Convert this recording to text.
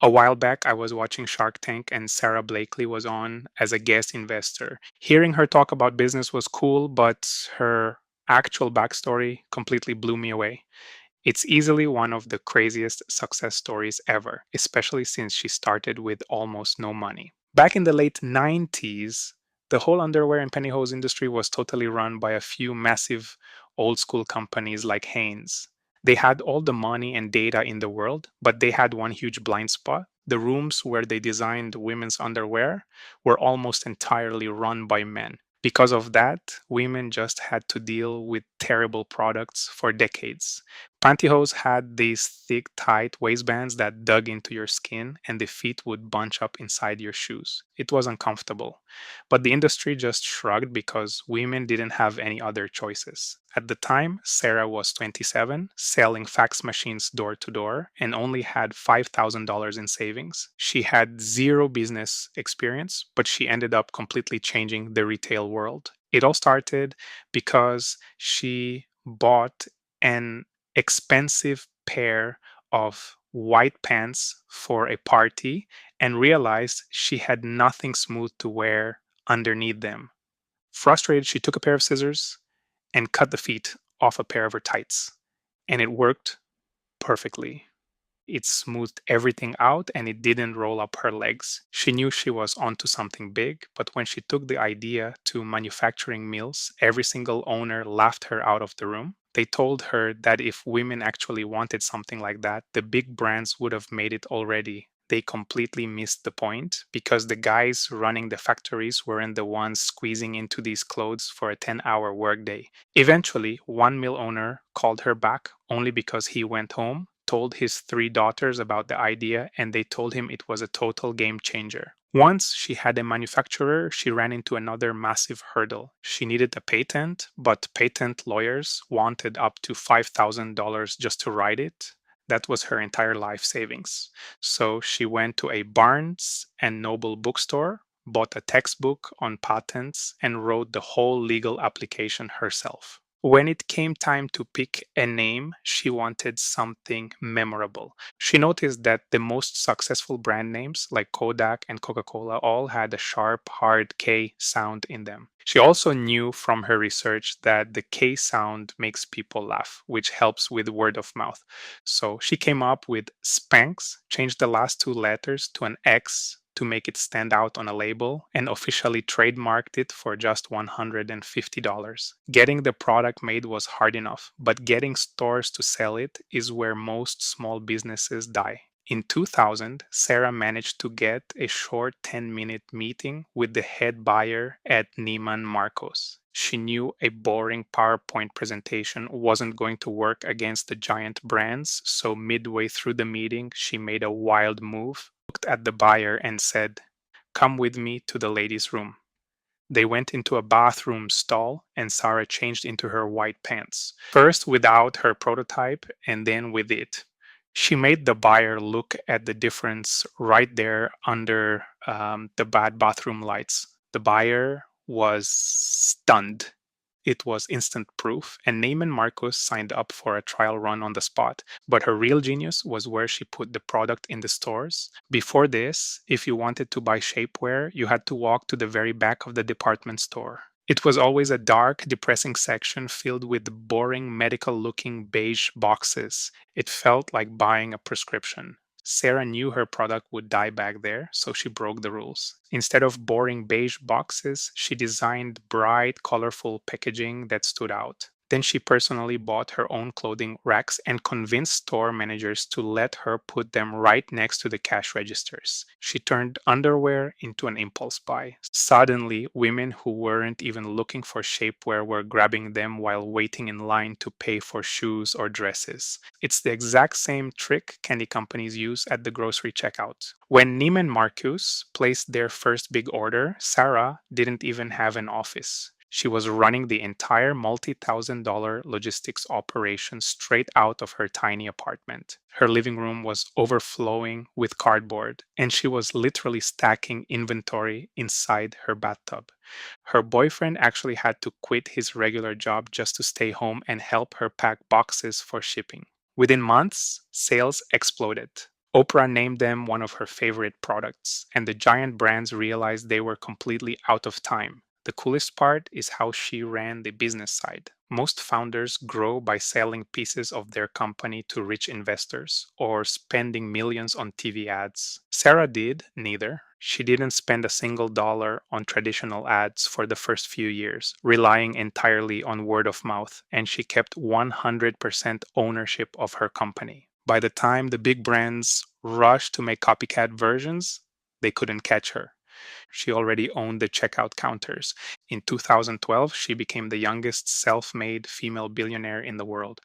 A while back, I was watching Shark Tank and Sarah Blakely was on as a guest investor. Hearing her talk about business was cool, but her actual backstory completely blew me away. It's easily one of the craziest success stories ever, especially since she started with almost no money. Back in the late 90s, the whole underwear and pantyhose industry was totally run by a few massive old school companies like Hanes. They had all the money and data in the world, but they had one huge blind spot. The rooms where they designed women's underwear were almost entirely run by men. Because of that, women just had to deal with terrible products for decades. Pantyhose had these thick, tight waistbands that dug into your skin, and the feet would bunch up inside your shoes. It was uncomfortable. But the industry just shrugged because women didn't have any other choices. At the time, Sarah was 27, selling fax machines door to door, and only had $5,000 in savings. She had zero business experience, but she ended up completely changing the retail world. It all started because she bought an expensive pair of white pants for a party and realized she had nothing smooth to wear underneath them. Frustrated, she took a pair of scissors and cut the feet off a pair of her tights, and it worked perfectly. It smoothed everything out and it didn't roll up her legs. She knew she was onto something big, but when she took the idea to manufacturing mills, every single owner laughed her out of the room. They told her that if women actually wanted something like that, the big brands would have made it already. They completely missed the point because the guys running the factories weren't the ones squeezing into these clothes for a 10-hour workday. Eventually, one mill owner called her back only because he went home, told his three daughters about the idea, and they told him it was a total game changer. Once she had a manufacturer, she ran into another massive hurdle. She needed a patent, but patent lawyers wanted up to $5,000 just to write it. That was her entire life savings. So she went to a Barnes and Noble bookstore, bought a textbook on patents, and wrote the whole legal application herself. When it came time to pick a name, she wanted something memorable. She noticed that the most successful brand names like Kodak and Coca-Cola all had a sharp, hard K sound in them. She also knew from her research that the K sound makes people laugh, which helps with word of mouth. So she came up with Spanx, changed the last two letters to an X to make it stand out on a label, and officially trademarked it for just $150. Getting the product made was hard enough, but getting stores to sell it is where most small businesses die. In 2000, Sarah managed to get a short 10-minute meeting with the head buyer at Neiman Marcus. She knew a boring PowerPoint presentation wasn't going to work against the giant brands, so midway through the meeting, she made a wild move, looked at the buyer, and said, "Come with me to the ladies' room." They went into a bathroom stall, and Sarah changed into her white pants. First without her prototype, and then with it. She made the buyer look at the difference right there under the bad bathroom lights. The buyer was stunned. It was instant proof, and Neiman Marcus signed up for a trial run on the spot. But her real genius was where she put the product in the stores. Before this, if you wanted to buy shapewear, you had to walk to the very back of the department store. It was always a dark, depressing section filled with boring, medical looking beige boxes. It felt like buying a prescription. Sarah knew her product would die back there, so she broke the rules. Instead of boring beige boxes, she designed bright, colorful packaging that stood out. Then she personally bought her own clothing racks and convinced store managers to let her put them right next to the cash registers. She turned underwear into an impulse buy. Suddenly, women who weren't even looking for shapewear were grabbing them while waiting in line to pay for shoes or dresses. It's the exact same trick candy companies use at the grocery checkout. When Neiman Marcus placed their first big order, Sarah didn't even have an office. She was running the entire multi-thousand-dollar logistics operation straight out of her tiny apartment. Her living room was overflowing with cardboard, and she was literally stacking inventory inside her bathtub. Her boyfriend actually had to quit his regular job just to stay home and help her pack boxes for shipping. Within months, sales exploded. Oprah named them one of her favorite products, and the giant brands realized they were completely out of time. The coolest part is how she ran the business side. Most founders grow by selling pieces of their company to rich investors or spending millions on TV ads. Sarah did neither. She didn't spend a single dollar on traditional ads for the first few years, relying entirely on word of mouth, and she kept 100% ownership of her company. By the time the big brands rushed to make copycat versions, they couldn't catch her. She already owned the checkout counters. In 2012, she became the youngest self made female billionaire in the world.